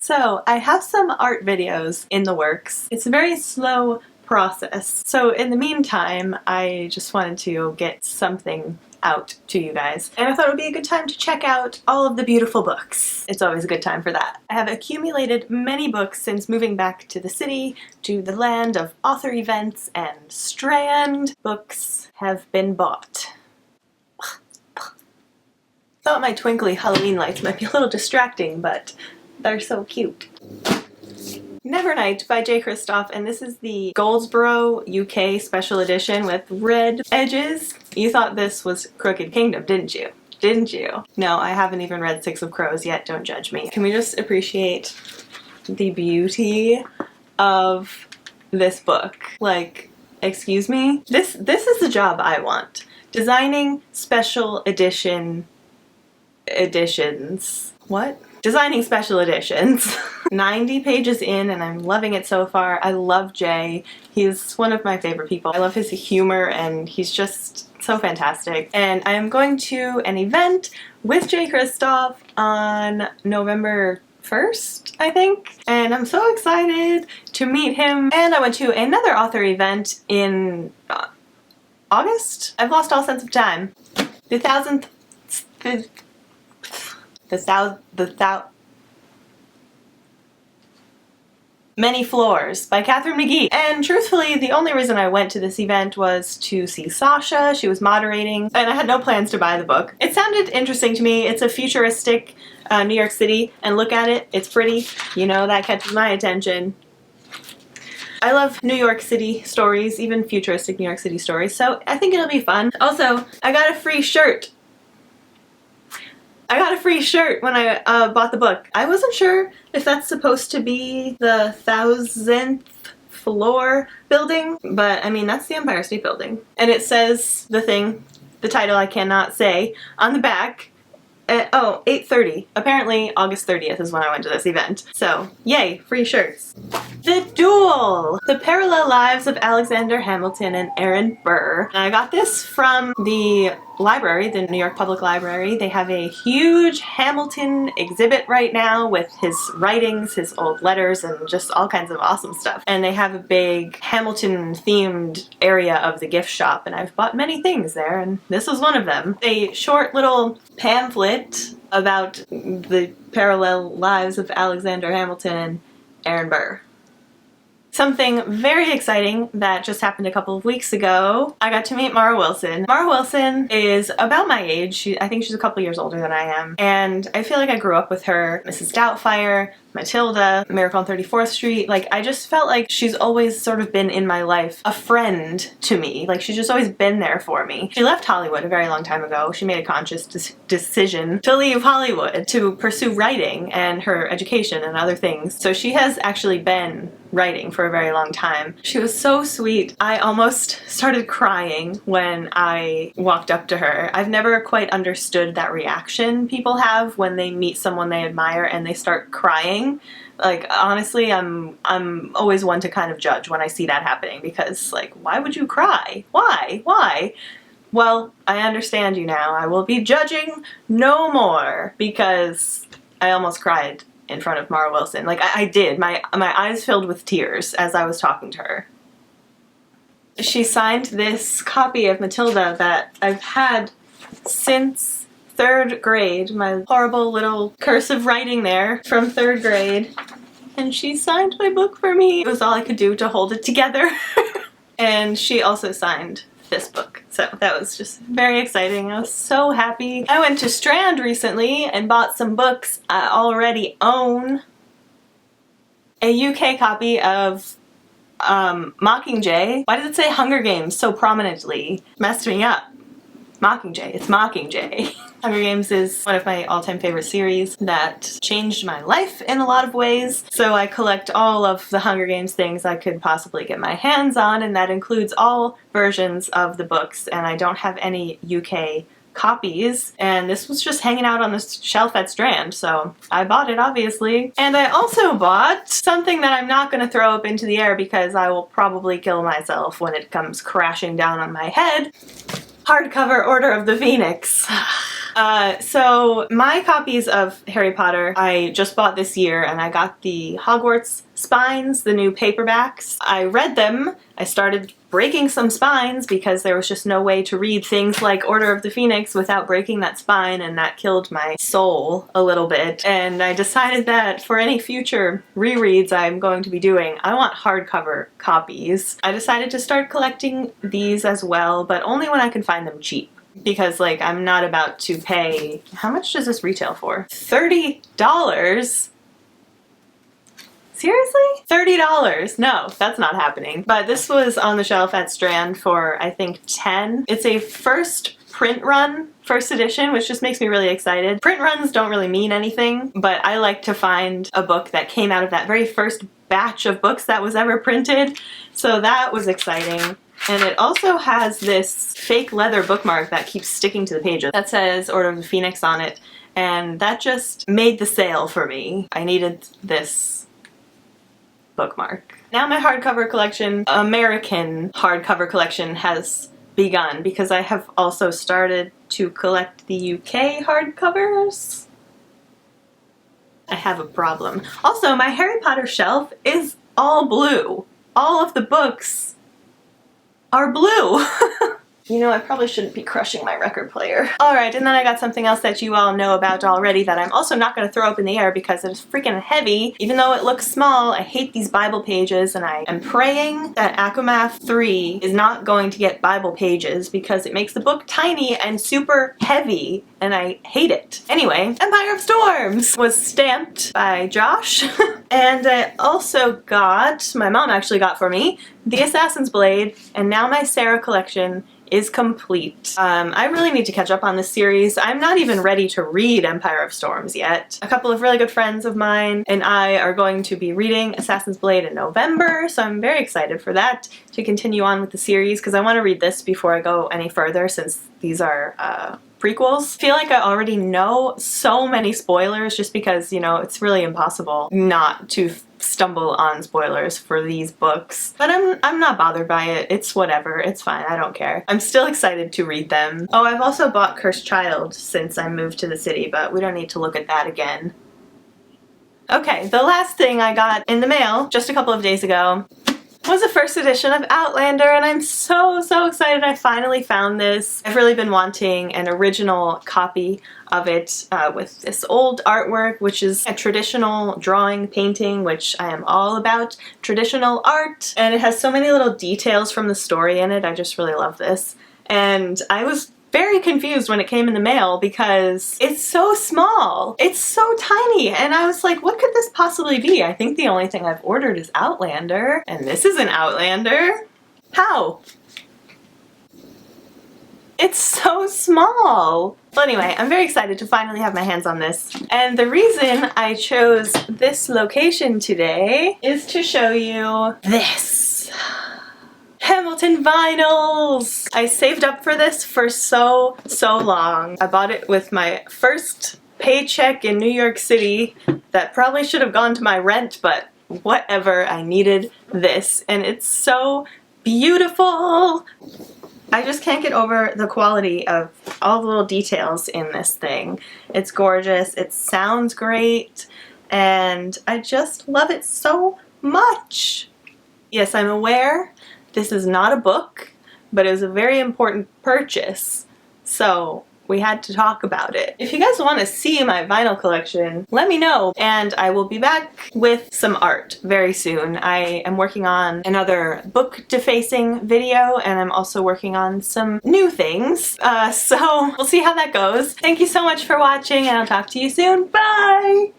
So I have some art videos in the works. It's a very slow process. So in the meantime, I just wanted to get something out to you guys. And I thought it would be a good time to check out all of the beautiful books. It's always a good time for that. I have accumulated many books since moving back to the city, to the land of author events and Strand. Books have been bought. Thought my twinkly Halloween lights might be a little distracting, but they're so cute. Nevernight by J. Kristoff, and this is the Goldsboro UK special edition with red edges. You thought this was Crooked Kingdom, didn't you? Didn't you? No, I haven't even read Six of Crows yet, don't judge me. Can we just appreciate the beauty of this book? Like, excuse me? This is the job I want. Designing special editions. What? Designing special editions. 90 pages in and I'm loving it so far. I love Jay. He's one of my favorite people. I love his humor and he's just so fantastic. And I am going to an event with J. Kristoff on November 1st, I think. And I'm so excited to meet him. And I went to another author event in August? I've lost all sense of time. Many Floors by Catherine McGee. And truthfully, the only reason I went to this event was to see Sasha. She was moderating, and I had no plans to buy the book. It sounded interesting to me. It's a futuristic New York City, and look at it. It's pretty. You know, that catches my attention. I love New York City stories, even futuristic New York City stories, so I think it'll be fun. Also, I got a free shirt. I got a free shirt when I bought the book. I wasn't sure if that's supposed to be the 1000th floor building, but I mean, that's the Empire State Building. And it says the title I cannot say, on the back. 8:30. Apparently August 30th is when I went to this event. So, yay, free shirts. The Duel! The Parallel Lives of Alexander Hamilton and Aaron Burr. I got this from the library, the New York Public Library. They have a huge Hamilton exhibit right now with his writings, his old letters, and just all kinds of awesome stuff. And they have a big Hamilton-themed area of the gift shop, and I've bought many things there, and this was one of them. A short little pamphlet about the parallel lives of Alexander Hamilton and Aaron Burr. Something very exciting that just happened a couple of weeks ago. I got to meet Mara Wilson. Mara Wilson is about my age. I think she's a couple years older than I am. And I feel like I grew up with her. Mrs. Doubtfire, Matilda, Miracle on 34th Street. Like, I just felt like she's always sort of been in my life, a friend to me. Like, she's just always been there for me. She left Hollywood a very long time ago. She made a conscious decision to leave Hollywood to pursue writing and her education and other things. So she has actually been writing for a very long time. She was so sweet. I almost started crying when I walked up to her. I've never quite understood that reaction people have when they meet someone they admire and they start crying. Like, honestly, I'm always one to kind of judge when I see that happening, because, like, why would you cry? Why? Why? Well, I understand you now. I will be judging no more, because I almost cried in front of Mara Wilson. Like, I did. My eyes filled with tears as I was talking to her. She signed this copy of Matilda that I've had since 3rd grade. My horrible little cursive writing there from 3rd grade. And she signed my book for me. It was all I could do to hold it together. And she also signed this book. So that was just very exciting. I was so happy. I went to Strand recently and bought some books I already own. A UK copy of Mockingjay. Why does it say Hunger Games so prominently? Messed me up. Mockingjay. It's Mockingjay. Hunger Games is one of my all-time favorite series that changed my life in a lot of ways. So I collect all of the Hunger Games things I could possibly get my hands on, and that includes all versions of the books, and I don't have any UK copies, and this was just hanging out on the shelf at Strand, so I bought it, obviously. And I also bought something that I'm not going to throw up into the air because I will probably kill myself when it comes crashing down on my head. Hardcover Order of the Phoenix. So my copies of Harry Potter I just bought this year, and I got the Hogwarts spines, the new paperbacks. I read them. I started breaking some spines because there was just no way to read things like Order of the Phoenix without breaking that spine, and that killed my soul a little bit. And I decided that for any future rereads I'm going to be doing, I want hardcover copies. I decided to start collecting these as well, but only when I can find them cheap. Because, like, I'm not about to pay... How much does this retail for? $30? Seriously? $30? No, that's not happening. But this was on the shelf at Strand for, I think, $10. It's a first print run, first edition, which just makes me really excited. Print runs don't really mean anything, but I like to find a book that came out of that very first batch of books that was ever printed. So that was exciting. And it also has this fake leather bookmark that keeps sticking to the pages that says Order of the Phoenix on it, and that just made the sale for me. I needed this bookmark. Now my hardcover collection, American hardcover collection, has begun because I have also started to collect the UK hardcovers. I have a problem. Also, my Harry Potter shelf is all blue. All of the books are blue. You know, I probably shouldn't be crushing my record player. Alright, and then I got something else that you all know about already that I'm also not going to throw up in the air because it is freaking heavy. Even though it looks small, I hate these Bible pages, and I am praying that Akamath 3 is not going to get Bible pages because it makes the book tiny and super heavy, and I hate it. Anyway, Empire of Storms was stamped by Josh. And I also got, my mom actually got for me, the Assassin's Blade, and now my Sarah collection is complete. I really need to catch up on this series. I'm not even ready to read Empire of Storms yet. A couple of really good friends of mine and I are going to be reading Assassin's Blade in November, so I'm very excited for that, to continue on with the series, because I want to read this before I go any further, since these are prequels. I feel like I already know so many spoilers just because, you know, it's really impossible not to stumble on spoilers for these books. But I'm not bothered by it. It's whatever. It's fine. I don't care. I'm still excited to read them. Oh, I've also bought Cursed Child since I moved to the city, but we don't need to look at that again. Okay, the last thing I got in the mail just a couple of days ago was the first edition of Outlander, and I'm so excited I finally found this. I've really been wanting an original copy of it with this old artwork, which is a traditional drawing painting, which I am all about traditional art, and it has so many little details from the story in it. I just really love this. And I was very confused when it came in the mail because it's so small. It's so tiny, and I was like, what could this possibly be? I think the only thing I've ordered is Outlander, and this is an Outlander. How? It's so small. Well, anyway, I'm very excited to finally have my hands on this. And the reason I chose this location today is to show you this. Hamilton vinyls! I saved up for this for so long. I bought it with my first paycheck in New York City that probably should have gone to my rent, but whatever, I needed this. And it's so beautiful! I just can't get over the quality of all the little details in this thing. It's gorgeous, it sounds great, and I just love it so much! Yes, I'm aware this is not a book, but it was a very important purchase, so we had to talk about it. If you guys want to see my vinyl collection, let me know, and I will be back with some art very soon. I am working on another book defacing video, and I'm also working on some new things, so we'll see how that goes. Thank you so much for watching, and I'll talk to you soon. Bye!